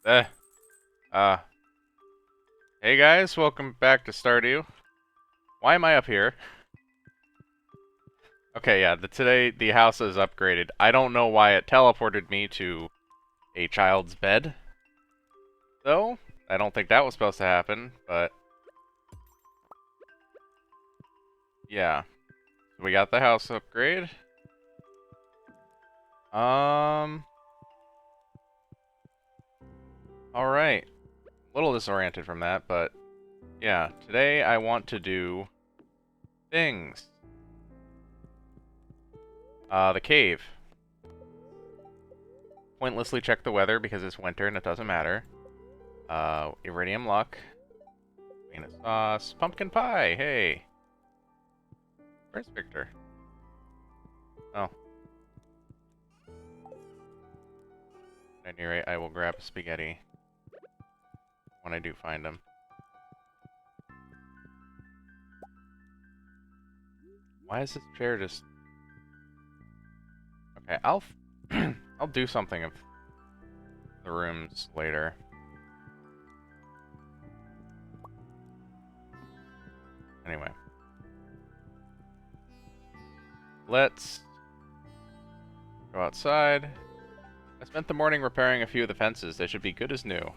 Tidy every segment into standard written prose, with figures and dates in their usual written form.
Eh. Uh. Hey guys, welcome back to Stardew. Why am I up here? Okay, yeah, today the house is upgraded. I don't know why it teleported me to a child's bed, though. I don't think that was supposed to happen, but yeah. We got the house upgrade. Um, alright. A little disoriented from that, but yeah. Today I want to do things. The cave. Pointlessly check the weather because it's winter and it doesn't matter. Iridium luck. Peanut sauce. Pumpkin pie, hey. Where's Victor? Oh. At any rate, I will grab spaghetti when I do find him. Why is this chair just... Okay, I'll do something of the rooms later. Anyway. Let's go outside. I spent the morning repairing a few of the fences. They should be good as new.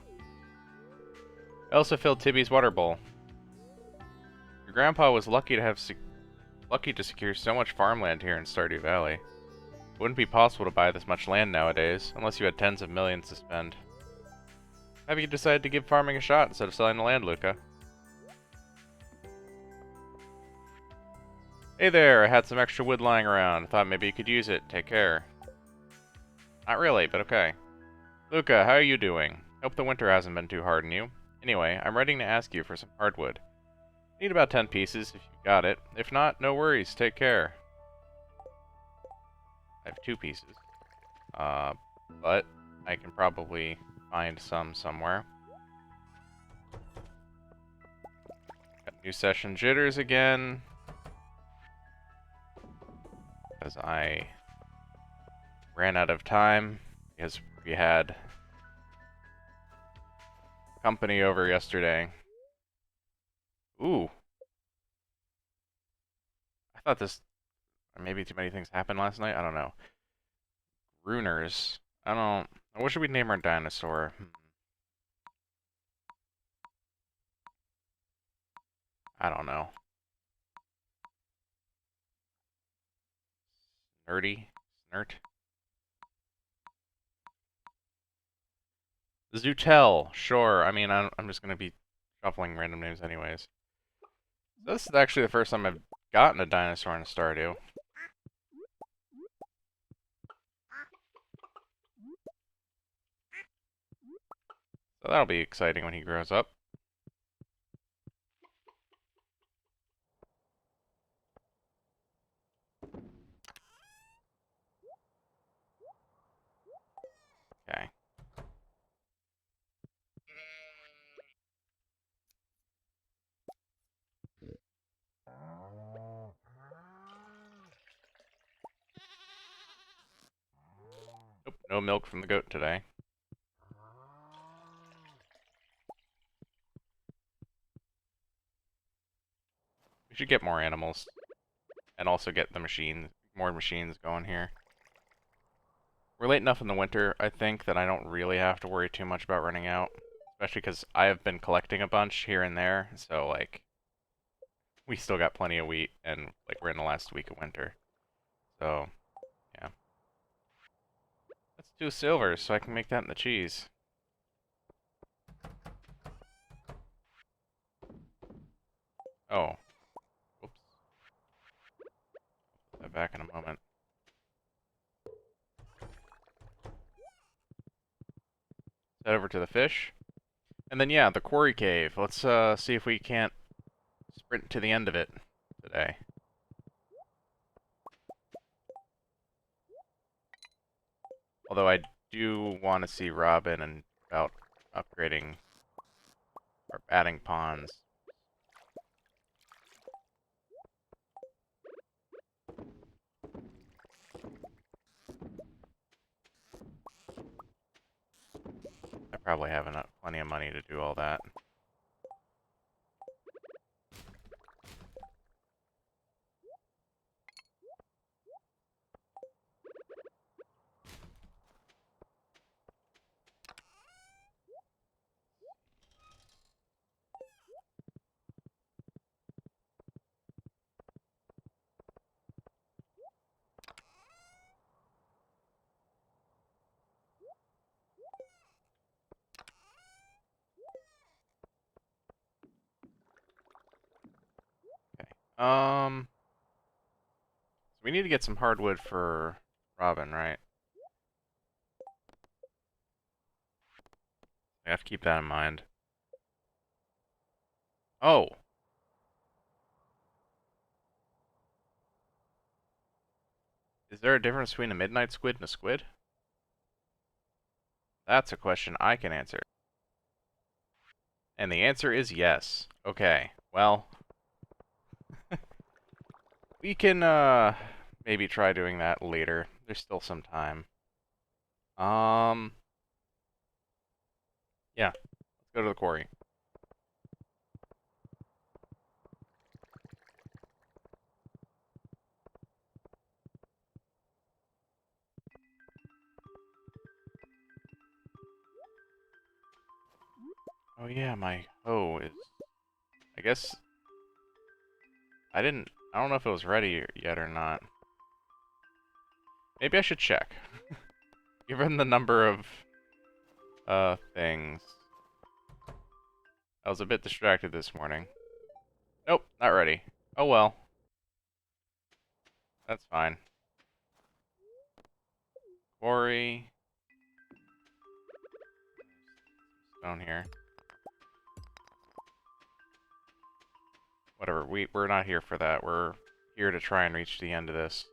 I also filled Tibby's water bowl. Your grandpa was lucky to secure so much farmland here in Stardew Valley. It wouldn't be possible to buy this much land nowadays, unless you had tens of millions to spend. Have you decided to give farming a shot instead of selling the land, Luca? Hey there, I had some extra wood lying around. Thought maybe you could use it. Take care. Not really, but okay. Luca, how are you doing? Hope the winter hasn't been too hard on you. Anyway, I'm ready to ask you for some hardwood. Need about 10 pieces if you've got it. If not, no worries. Take care. I have 2 pieces. But I can probably find some somewhere. Got new session jitters again. Because I ran out of time. Because we had company over yesterday. Ooh. I thought this... Maybe too many things happened last night? I don't know. Runers. I don't... What should we name our dinosaur? I don't know. Nerdy? Snert? Zootel. Sure. I mean, I'm just gonna be shuffling random names anyways. So this is actually the first time I've gotten a dinosaur in a Stardew. So that'll be exciting when he grows up. Okay. Nope, no milk from the goat today. We should get more animals. And also get the more machines going here. We're late enough in the winter, I think, that I don't really have to worry too much about running out. Especially because I have been collecting a bunch here and there, so, like, we still got plenty of wheat, and, like, we're in the last week of winter. So, yeah. Let's do silver so I can make that in the cheese. Oh. Whoops. Put that back in a moment. Head over to the fish. And then, yeah, the quarry cave. Let's see if we can't sprint to the end of it today. Although I do want to see Robin and about upgrading or adding ponds. I probably have enough, plenty of money to do all that. So we need to get some hardwood for Robin, right? I have to keep that in mind. Oh! Is there a difference between a midnight squid and a squid? That's a question I can answer. And the answer is yes. Okay, well, we can, maybe try doing that later. There's still some time. Yeah, let's go to the quarry. Oh yeah, my hoe is... I guess... I don't know if it was ready yet or not. Maybe I should check. Given the number of, things. I was a bit distracted this morning. Nope, not ready. Oh well. That's fine. Quarry. Stone here. Whatever, we're not here for that. We're here to try and reach the end of this.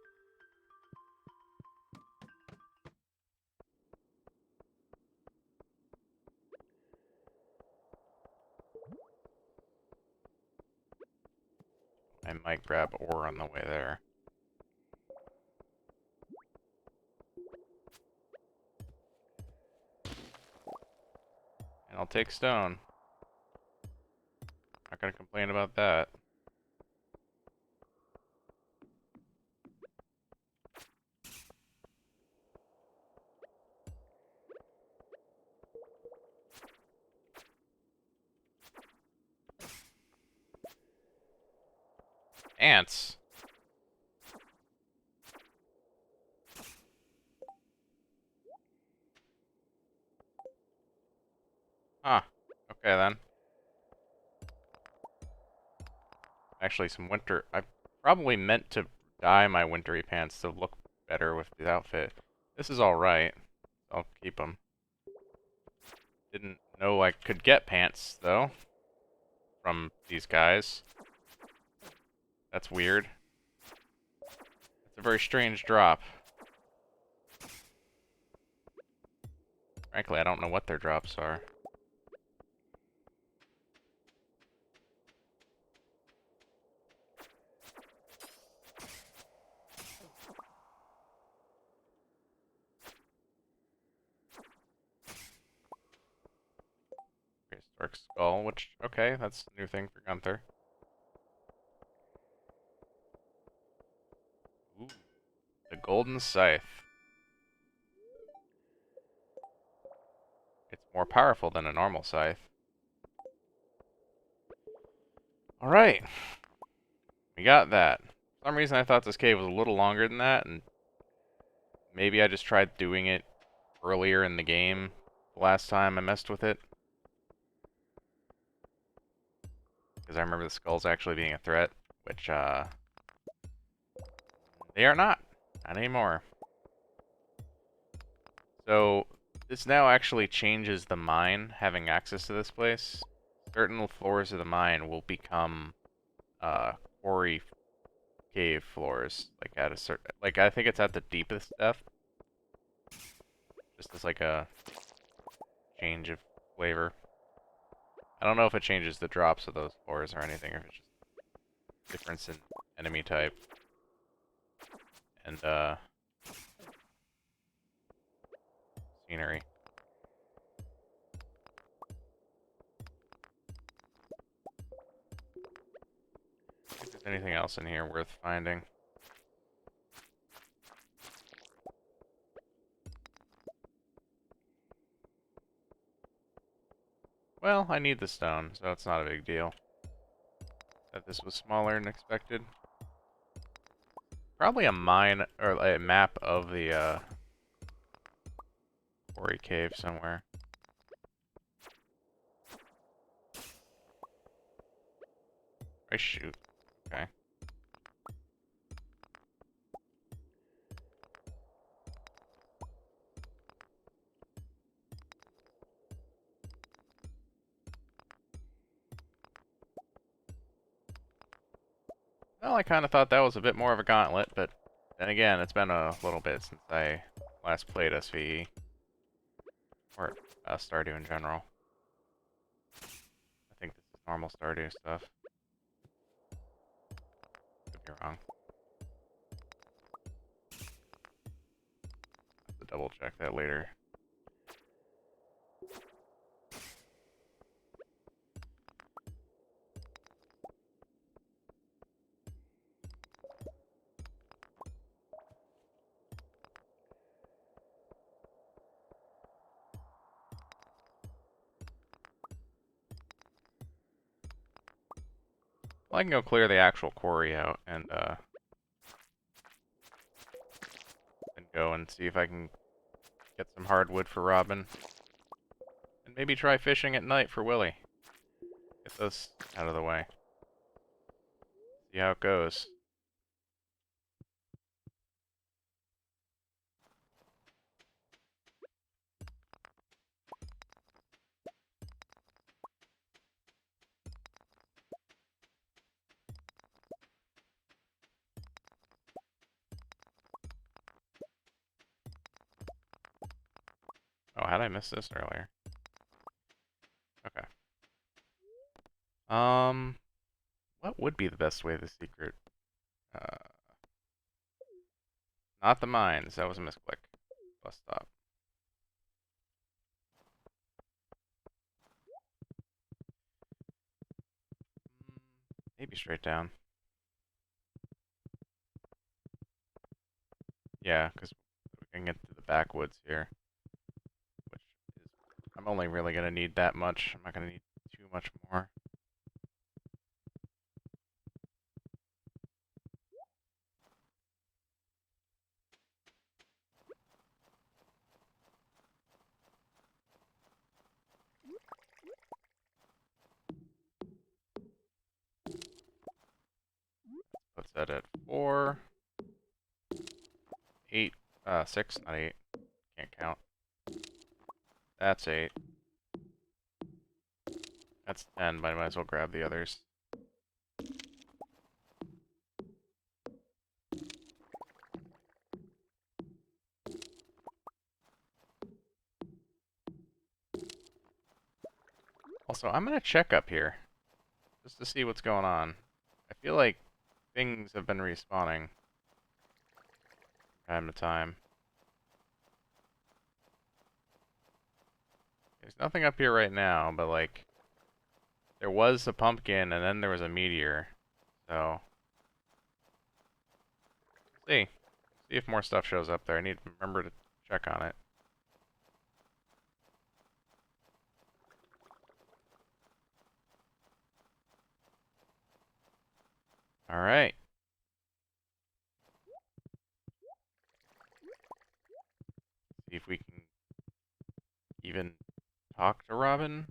I might grab ore on the way there. And I'll take stone. Not gonna complain about that. Ants! Huh. Okay then. Actually, some winter... I probably meant to dye my wintry pants to look better with the outfit. This is alright. I'll keep them. Didn't know I could get pants, though. From these guys. That's weird. It's a very strange drop. Frankly, I don't know what their drops are. Prehistoric skull, which, okay, that's a new thing for Gunther. Ooh, the golden scythe. It's more powerful than a normal scythe. Alright. We got that. For some reason I thought this cave was a little longer than that, and maybe I just tried doing it earlier in the game the last time I messed with it. Because I remember the skulls actually being a threat, which, they are not. Not anymore. So, this now actually changes the mine, having access to this place. Certain floors of the mine will become, quarry cave floors. Like, at a certain... Like, I think it's at the deepest depth. Just as, like, a change of flavor. I don't know if it changes the drops of those floors or anything, or if it's just difference in enemy type. And, scenery. anything else in here worth finding. Well, I need the stone, so it's not a big deal. That this was smaller than expected. Probably a mine, or a map of the, quarry cave somewhere. I shoot. Okay. Well, I kind of thought that was a bit more of a gauntlet, but then again, it's been a little bit since I last played SVE. Or Stardew in general. I think this is normal Stardew stuff. Could be wrong. Have to double check that later. Well, I can go clear the actual quarry out and go and see if I can get some hardwood for Robin. And maybe try fishing at night for Willy. Get this out of the way. See how it goes. Oh, had I missed this earlier? Okay. What would be the best way to secret? Uh, not the mines. That was a misclick. Bus stop. Maybe straight down. Yeah, because we can get to the backwoods here. Which is, I'm only really going to need that much. I'm not going to need too much more. Puts that at 4. 8. 6, not 8. Can't count. That's 8. That's 10, but I might as well grab the others. Also, I'm going to check up here. Just to see what's going on. I feel like things have been respawning from time to time. There's nothing up here right now, but like, there was a pumpkin and then there was a meteor. So, see. See if more stuff shows up there. I need to remember to check on it. Alright. See if we can even talk to Robin.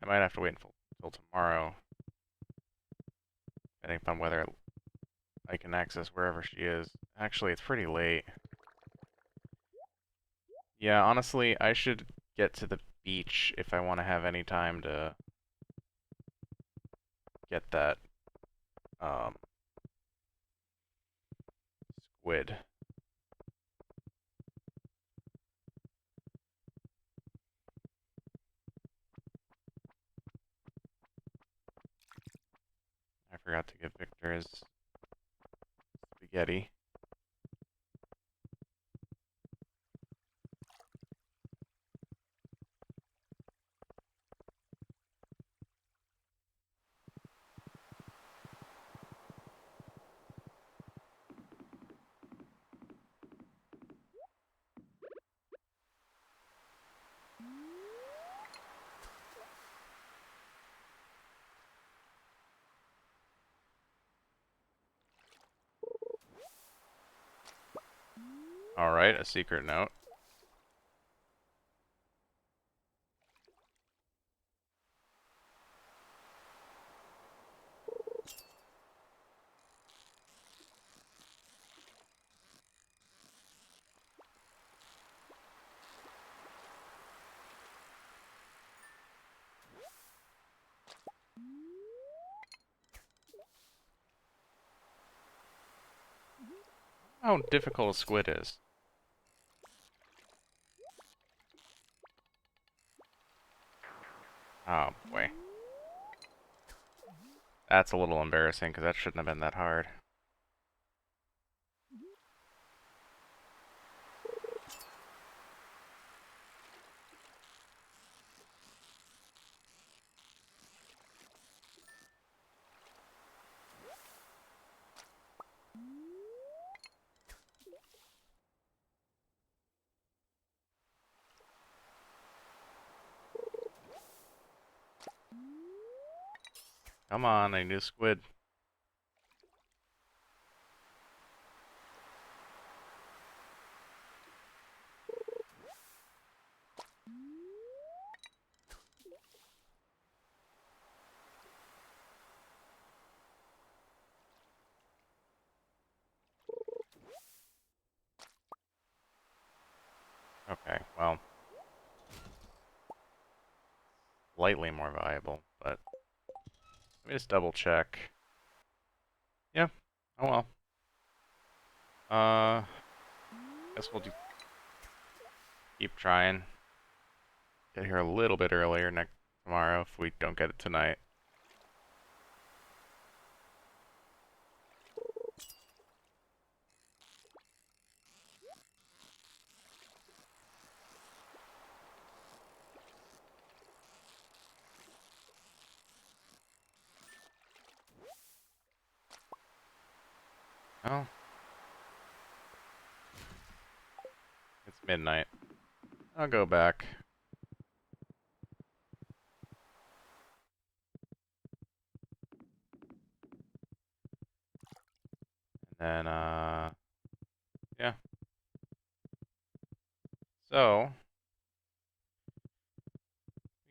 I might have to wait until tomorrow. Depending upon whether I can access wherever she is. Actually, it's pretty late. Yeah, honestly, I should get to the beach if I want to have any time to get that squid. I forgot to give Victor his spaghetti. Alright, a secret note. How difficult a squid is. Oh boy. That's a little embarrassing because that shouldn't have been that hard. Come on, I need a squid. Okay, well, slightly more valuable, but let me just double check. Yeah, oh well. Guess we'll keep trying. Get here a little bit earlier tomorrow if we don't get it tonight. Oh, it's midnight. I'll go back. And then, yeah. So,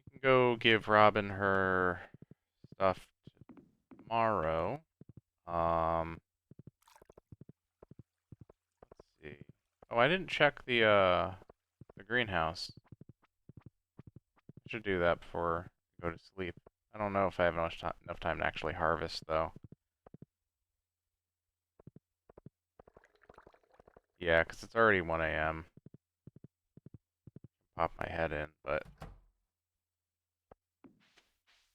we can go give Robin her stuff tomorrow. Let's see. Oh, I didn't check the greenhouse. Should do that before I go to sleep. I don't know if I have enough time to actually harvest, though. Yeah, because it's already 1 a.m. Pop my head in, but...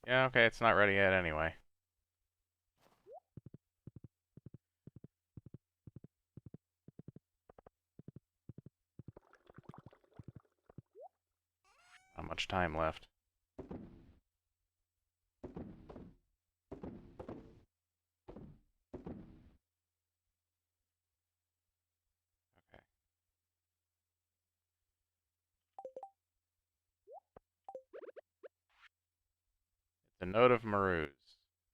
Yeah, okay, it's not ready yet anyway. Not much time left. Okay. The Note of Maruz.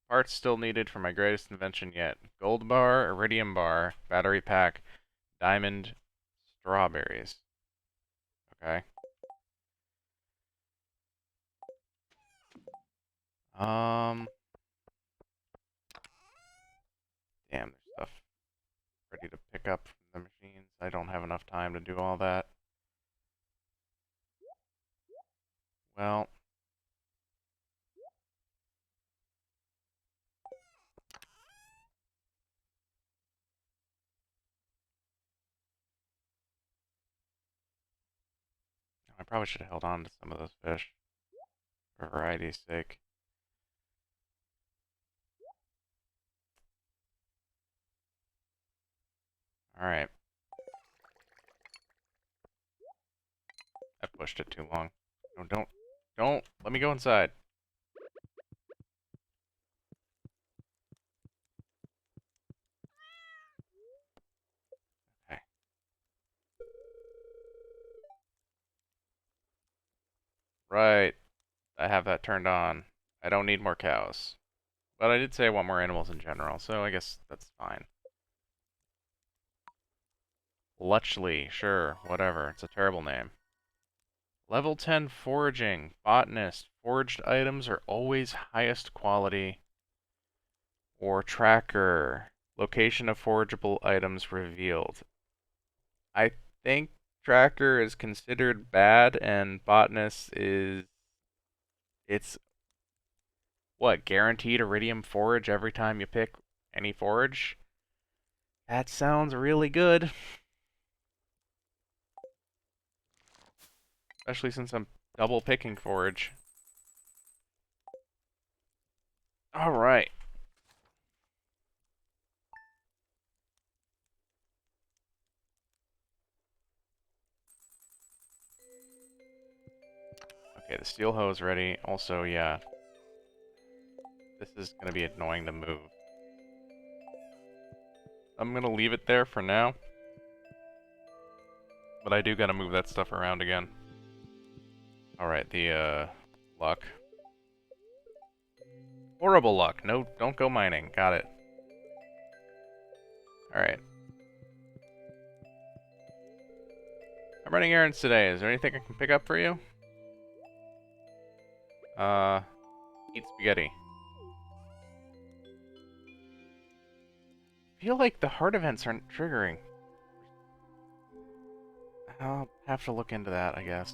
Parts still needed for my greatest invention yet. Gold bar, iridium bar, battery pack, diamond, strawberries. Okay. Um, damn, there's stuff ready to pick up from the machines. I don't have enough time to do all that. Well, I probably should have held on to some of those fish for variety's sake. Alright. I pushed it too long. No, don't. Let me go inside. Okay. Right. I have that turned on. I don't need more cows. But I did say I want more animals in general, so I guess that's fine. Luchley, sure, whatever. It's a terrible name. Level 10 foraging. Botanist. Foraged items are always highest quality. Or tracker. Location of forageable items revealed. I think tracker is considered bad and botanist is... It's, what, guaranteed iridium forage every time you pick any forage? That sounds really good. Especially since I'm double picking forage. Alright. Okay, the steel hoe is ready. Also, yeah. This is going to be annoying to move. I'm going to leave it there for now. But I do got to move that stuff around again. Alright, the, luck. Horrible luck. No, don't go mining. Got it. Alright. I'm running errands today. Is there anything I can pick up for you? Eat spaghetti. I feel like the heart events aren't triggering. I'll have to look into that, I guess.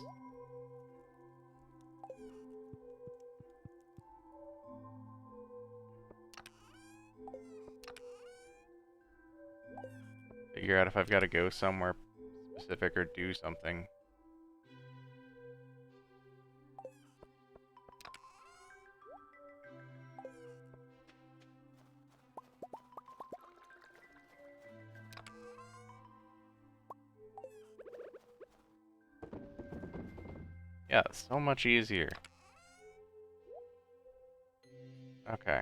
Figure out if I've got to go somewhere specific or do something. Yeah, so much easier. Okay.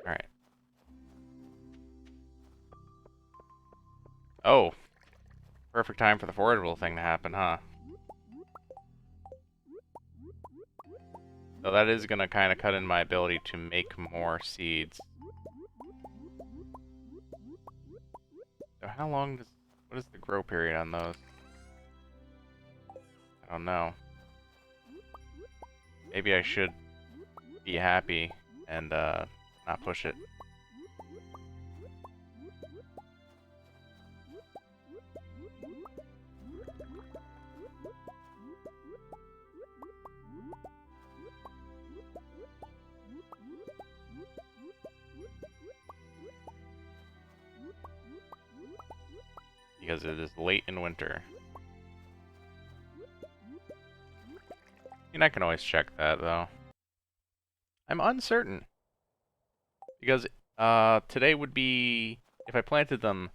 Alright. Oh. Perfect time for the forageable thing to happen, huh? So that is gonna kind of cut in my ability to make more seeds. So how long does... What is the grow period on those? I don't know. Maybe I should be happy and, not push it. Because it is late in winter. And I can always check that, though. I'm uncertain. Because, today would be... If I planted them,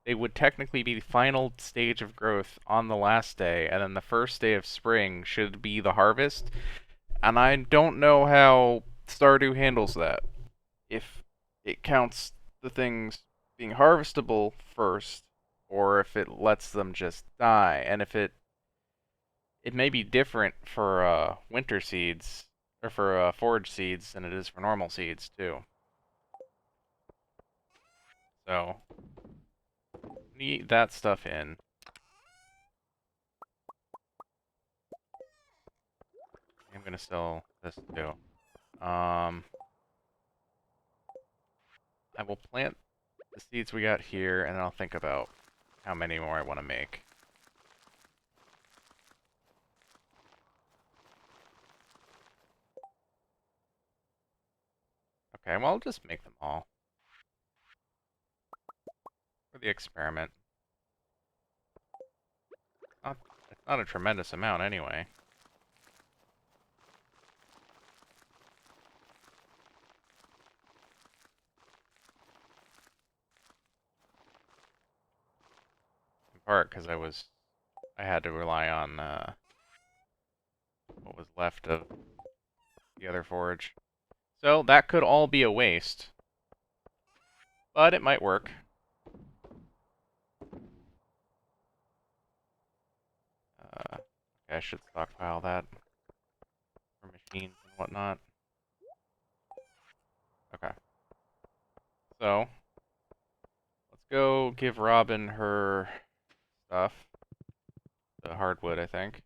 they would technically be the final stage of growth on the last day, and then the first day of spring should be the harvest. And I don't know how Stardew handles that. If it counts the things being harvestable first, or if it lets them just die. And if it may be different for winter seeds, or for forage seeds, than it is for normal seeds, too. So, need that stuff in. I'm gonna sell this too. I will plant the seeds we got here, and I'll think about how many more I want to make. Okay, well, I'll just make them all. For the experiment. It's not a tremendous amount anyway. part because I had to rely on what was left of the other forge. So that could all be a waste, but it might work. Okay, I should stockpile that for machines and whatnot. Okay, so let's go give Robin her stuff. The hardwood, I think.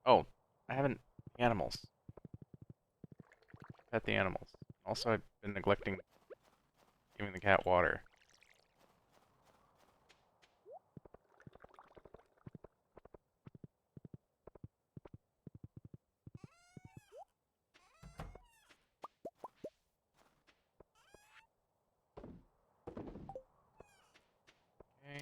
Oh, I haven't... animals. Pet the animals. Also, I've been neglecting giving the cat water. Okay.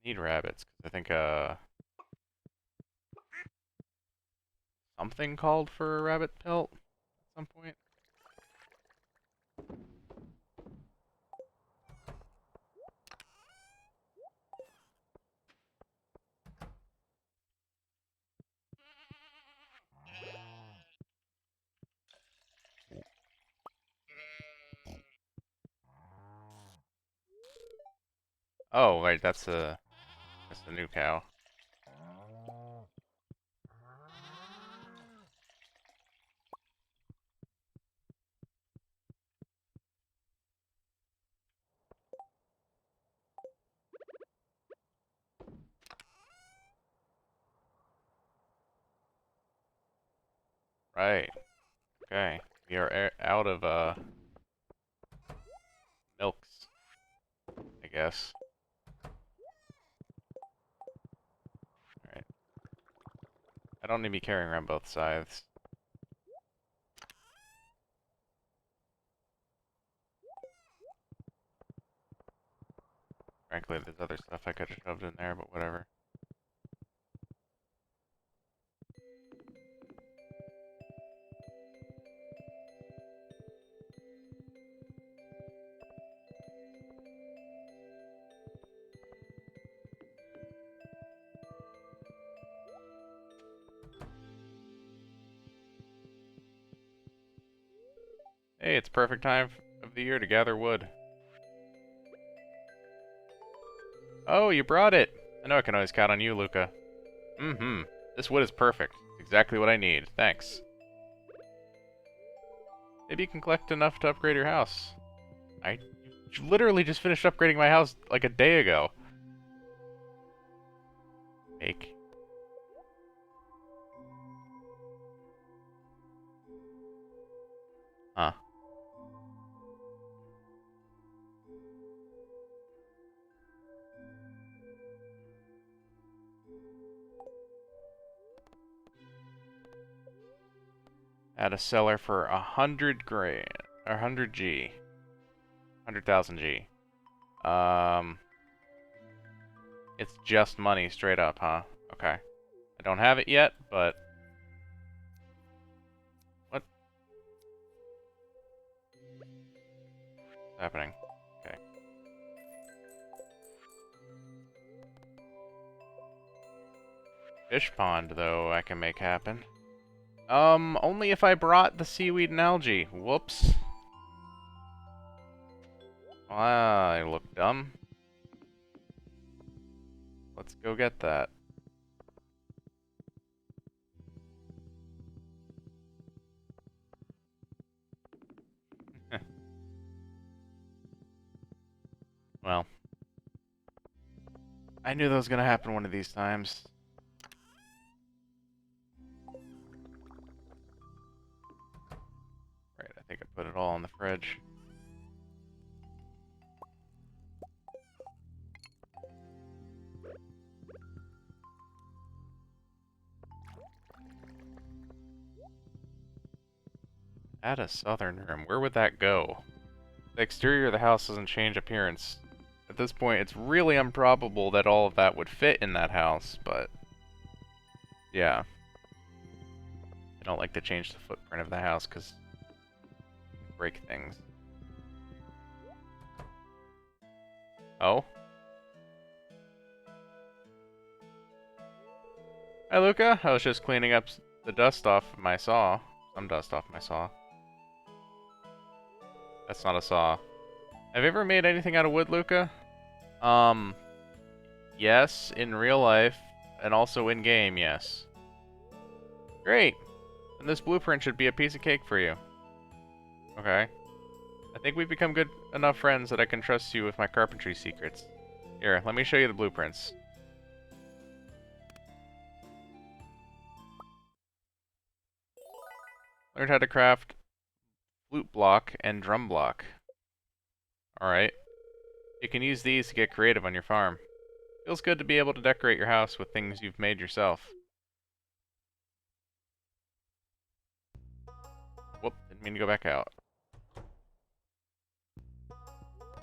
Need rabbits, because I think, something called for a rabbit pelt at some point. Oh, wait, that's the new cow. Right. Okay. We are out of, milks, I guess. Alright. I don't need to be carrying around both scythes. Frankly, there's other stuff I could have shoved in there, but whatever. Hey, it's perfect time of the year to gather wood. Oh, you brought it! I know I can always count on you, Luca. Mm-hmm. This wood is perfect. Exactly what I need. Thanks. Maybe you can collect enough to upgrade your house. You literally just finished upgrading my house like a day ago. Fake. Huh. Add a seller for 100 grand. Or 100 G. 100,000 G. It's just money straight up, huh? Okay. I don't have it yet, but... What's happening? Okay. Fish pond, though, I can make happen. Only if I brought the seaweed and algae. Whoops. Ah, I look dumb. Let's go get that. Well. I knew that was gonna happen one of these times. Right, I think I put it all in the fridge. Add a southern room. Where would that go? The exterior of the house doesn't change appearance. At this point, it's really improbable that all of that would fit in that house, but yeah. I don't like to change the footprint of the house because break things. Oh? Hi, Luca. I was just cleaning up the dust off my saw. Some dust off my saw. That's not a saw. Have you ever made anything out of wood, Luca? Yes, in real life, and also in game, yes. Great! And this blueprint should be a piece of cake for you. Okay. I think we've become good enough friends that I can trust you with my carpentry secrets. Here, let me show you the blueprints. Learned how to craft flute block and drum block. Alright. You can use these to get creative on your farm. Feels good to be able to decorate your house with things you've made yourself. Whoop, didn't mean to go back out.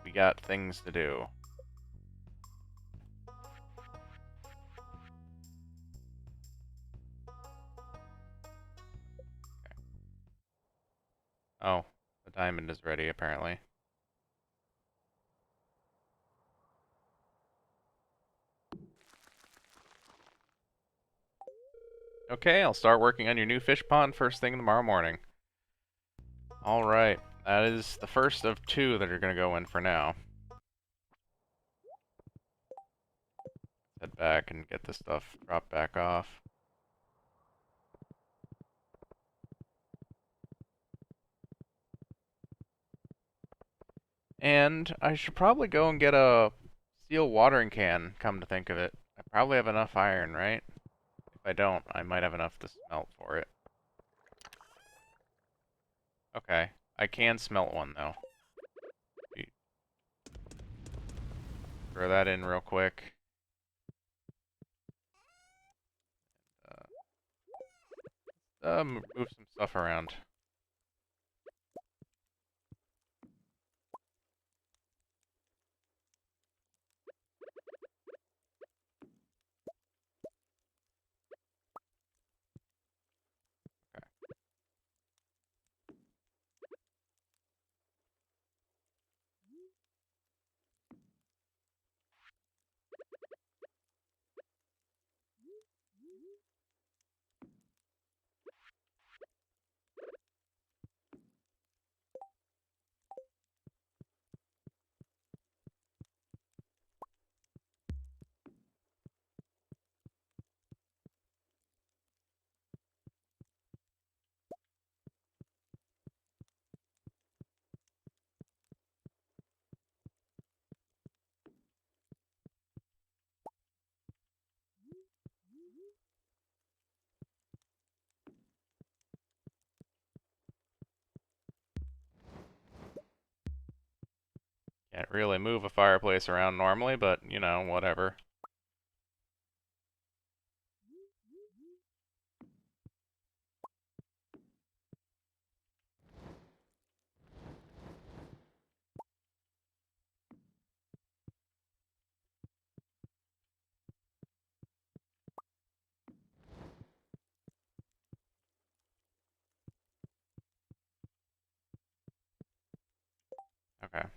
We got things to do. Oh, the diamond is ready, apparently. Okay, I'll start working on your new fish pond first thing tomorrow morning. Alright, that is the first of two that are going to go in for now. Head back and get this stuff dropped back off. And I should probably go and get a steel watering can, come to think of it. I probably have enough iron, right? If I don't, I might have enough to smelt for it. Okay, I can smelt one, though. Throw that in real quick. Move some stuff around. Can't really move a fireplace around normally, but, you know, whatever. Okay.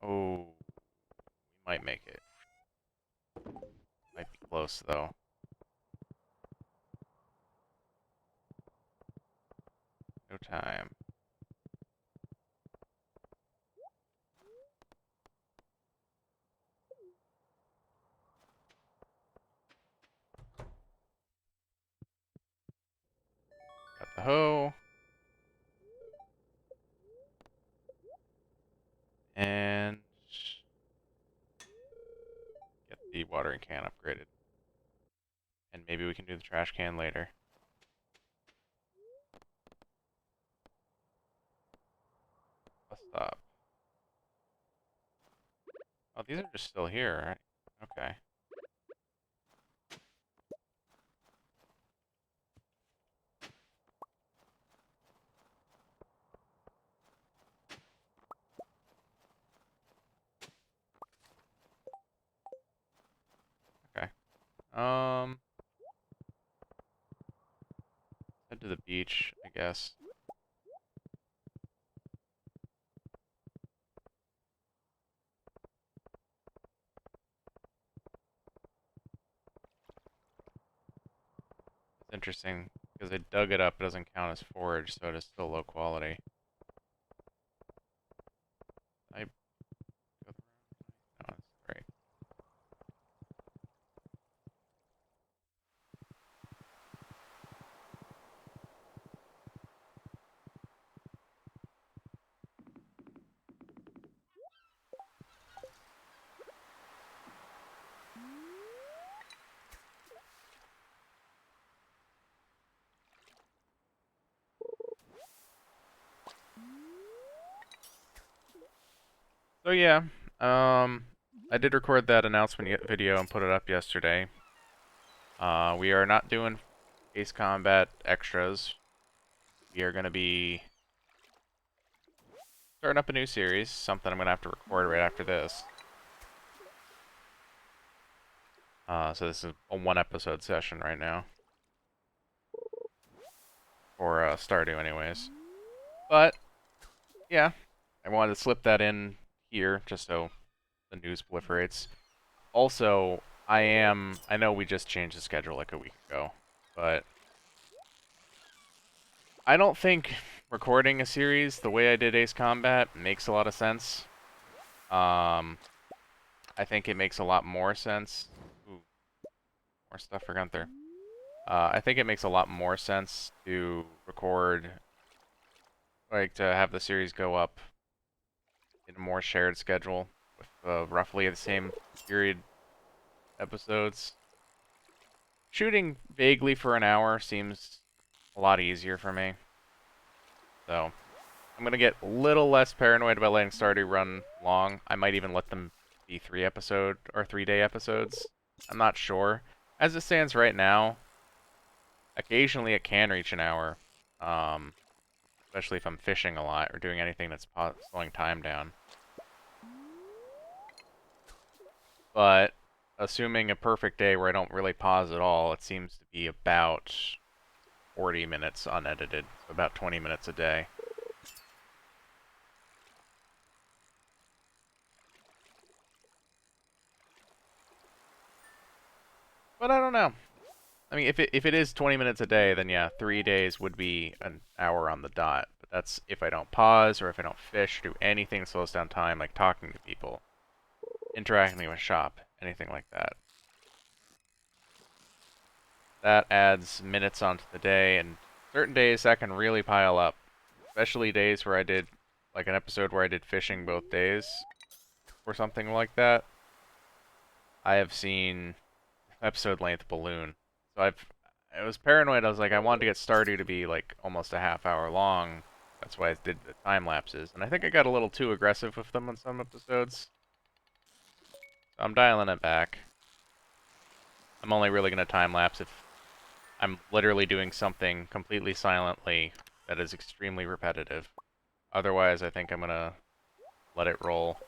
Oh, we might make it. Might be close, though. No time. Got the hoe. And get the watering can upgraded. And maybe we can do the trash can later. What's up? Oh, these are just still here, right? Okay. Okay. Head to the beach, I guess. It's interesting because I dug it up. It doesn't count as forage, so it is still low quality. I go the wrong way. No, that's right. So yeah, I did record that announcement video and put it up yesterday. We are not doing Ace Combat extras. We are gonna be starting up a new series, something I'm gonna have to record right after this. So this is a 1 episode session right now. For Stardew anyways. But, yeah, I wanted to slip that in here just so the news proliferates. Also, I know we just changed the schedule like a week ago, but I don't think recording a series the way I did Ace Combat makes a lot of sense. I think it makes a lot more sense. Ooh, more stuff for Gunther. I think it makes a lot more sense to record, like, to have the series go up in a more shared schedule with roughly the same period episodes. Shooting vaguely for an hour seems a lot easier for me. So, I'm going to get a little less paranoid about letting Stardew run long. I might even let them be 3-day episodes. I'm not sure. As it stands right now, occasionally it can reach an hour. Especially if I'm fishing a lot or doing anything that's slowing time down. But assuming a perfect day where I don't really pause at all, it seems to be about 40 minutes unedited, so about 20 minutes a day. But I don't know. I mean, if it is 20 minutes a day, then yeah, 3 days would be an hour on the dot. But that's if I don't pause or if I don't fish, do anything that slows down time, like talking to people, interacting with shop, anything like that. That adds minutes onto the day, and certain days that can really pile up. Especially days where I did, like an episode where I did fishing both days, or something like that. I have seen episode length balloon. So I was paranoid. I was like, I wanted to get Stardew to be like almost a half hour long. That's why I did the time lapses, and I think I got a little too aggressive with them on some episodes. So I'm dialing it back. I'm only really gonna time lapse if I'm literally doing something completely silently that is extremely repetitive. Otherwise, I think I'm gonna let it roll.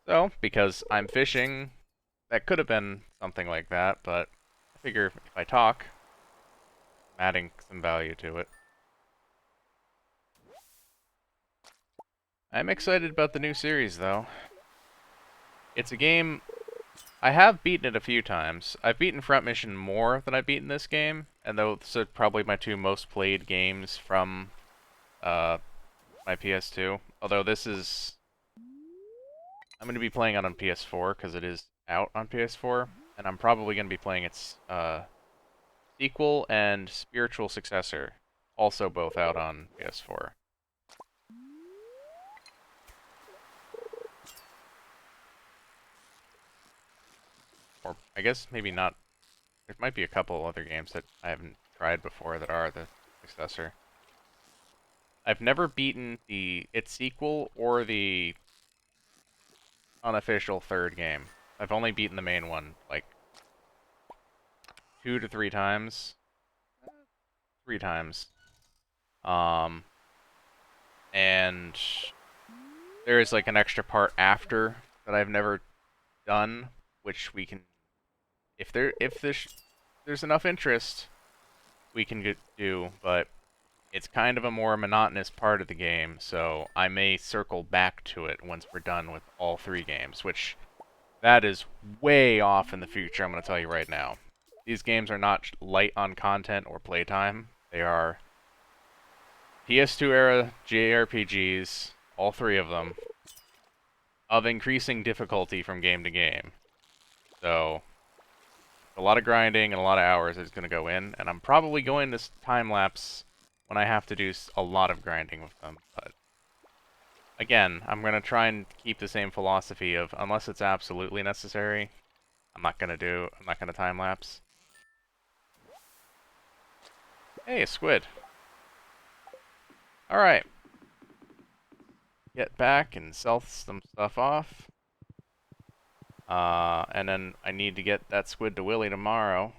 So, because I'm fishing, that could have been something like that, but I figure if I talk, I'm adding some value to it. I'm excited about the new series, though. It's a game... I have beaten it a few times. I've beaten Front Mission more than I've beaten this game, and those are probably my 2 most played games from my PS2. Although this is... I'm going to be playing it on PS4, because it is out on PS4, and I'm probably going to be playing its sequel and spiritual successor, also both out on PS4. Or I guess maybe not. There might be a couple other games that I haven't tried before that are the successor. I've never beaten its sequel or the unofficial third game. I've only beaten the main one like 2 to 3 times. 3 times. Um, and there is like an extra part after that I've never done, which we can, if there's enough interest, we can do. But it's kind of a more monotonous part of the game, so I may circle back to it once we're done with all 3 games, which that is way off in the future, I'm going to tell you right now. These games are not light on content or playtime. They are PS2 era JRPGs, all 3 of them, of increasing difficulty from game to game. So, a lot of grinding and a lot of hours is going to go in, and I'm probably going this time-lapse when I have to do a lot of grinding with them, but again, I'm going to try and keep the same philosophy of, unless it's absolutely necessary, I'm not going to time-lapse. Hey, a squid. Alright. Get back and sell some stuff off. And then I need to get that squid to Willy tomorrow.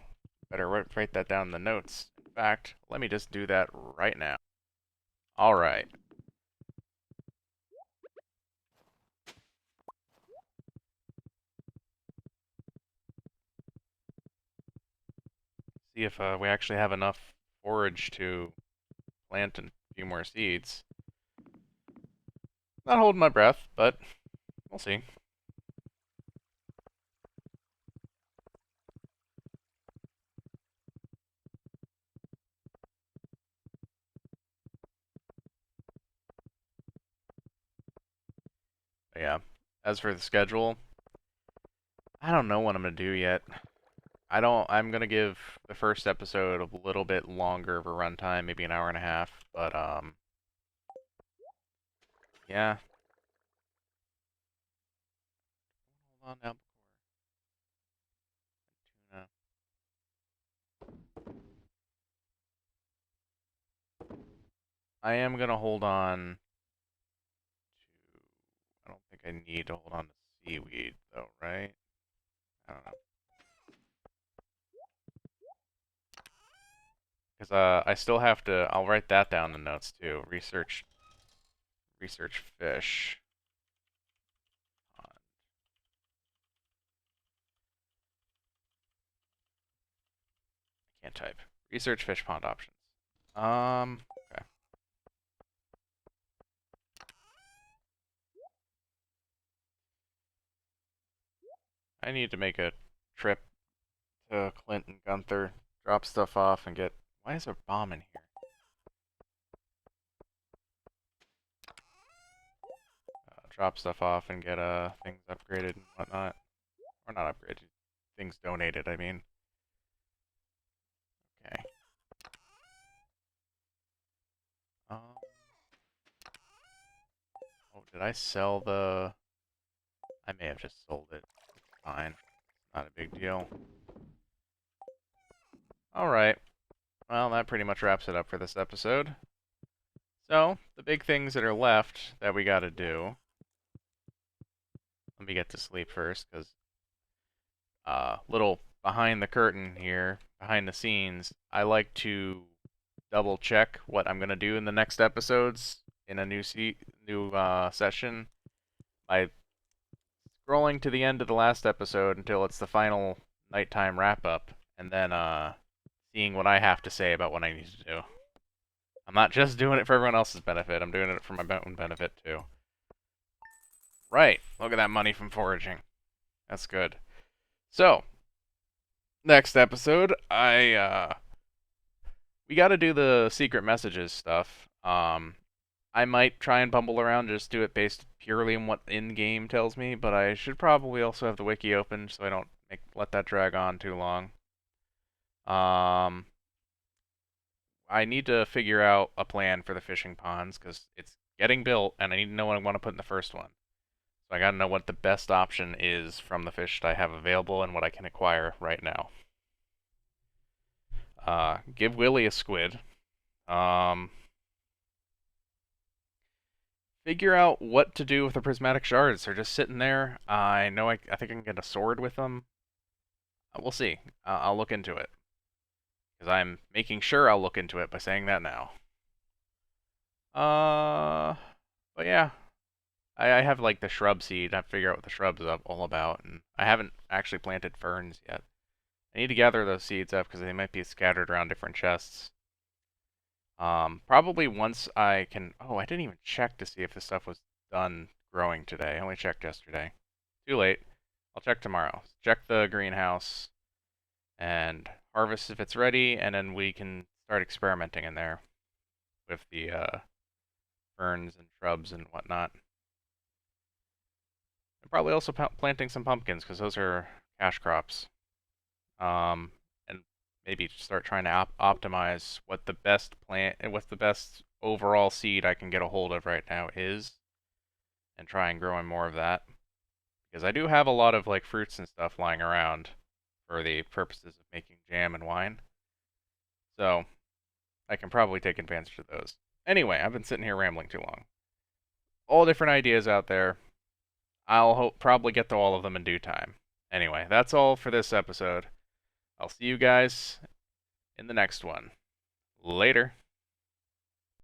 Better write that down in the notes. In fact, let me just do that right now. Alright. See if we actually have enough forage to plant a few more seeds. Not holding my breath, but we'll see. But yeah, as for the schedule, I don't know what I'm gonna do yet. I'm gonna give the first episode a little bit longer of a runtime, maybe an hour and a half, but yeah. Hold on now. I am gonna hold on to. I don't think I need to hold on to seaweed though, right? I don't know. Because I still have to. I'll write that down in the notes too. Research fish. Can't type. Research fish pond options. Okay. I need to make a trip to Clint and Gunther, drop stuff off, and get. Why is there a bomb in here? Drop stuff off and get things upgraded and whatnot, or not upgraded, things donated. I mean. Okay. Um. Oh, did I sell the? I may have just sold it. Fine. Not a big deal. Alright. Well, that pretty much wraps it up for this episode. So, the big things that are left that we gotta do. Let me get to sleep first, because little behind the curtain here, behind the scenes, I like to double check what I'm gonna do in the next episodes in a new session by scrolling to the end of the last episode until it's the final nighttime wrap up, and then seeing what I have to say about what I need to do. I'm not just doing it for everyone else's benefit, I'm doing it for my own benefit too. Right, look at that money from foraging. That's good. So, next episode, we gotta do the secret messages stuff. I might try and bumble around, just do it based purely on what in-game tells me, but I should probably also have the wiki open so I don't let that drag on too long. I need to figure out a plan for the fishing ponds, because it's getting built, and I need to know what I want to put in the first one. So I gotta know what the best option is from the fish that I have available and what I can acquire right now. Give Willy a squid. figure out what to do with the prismatic shards. They're just sitting there. I know I think I can get a sword with them. We'll see. I'll look into it. Because I'm making sure I'll look into it by saying that now. But yeah. I have like the shrub seed. I have to figure out what the shrub's all about. And I haven't actually planted ferns yet. I need to gather those seeds up because they might be scattered around different chests. Probably once I can... Oh, I didn't even check to see if this stuff was done growing today. I only checked yesterday. Too late. I'll check tomorrow. Check the greenhouse and harvest if it's ready, and then we can start experimenting in there with the ferns and shrubs and whatnot. And probably also planting some pumpkins because those are cash crops. And maybe start trying to optimize what the best plant and what the best overall seed I can get a hold of right now is, and try and growing more of that. Because I do have a lot of like fruits and stuff lying around for the purposes of making jam and wine. So I can probably take advantage of those. Anyway, I've been sitting here rambling too long. All different ideas out there. I'll probably get to all of them in due time. Anyway, that's all for this episode. I'll see you guys in the next one. Later.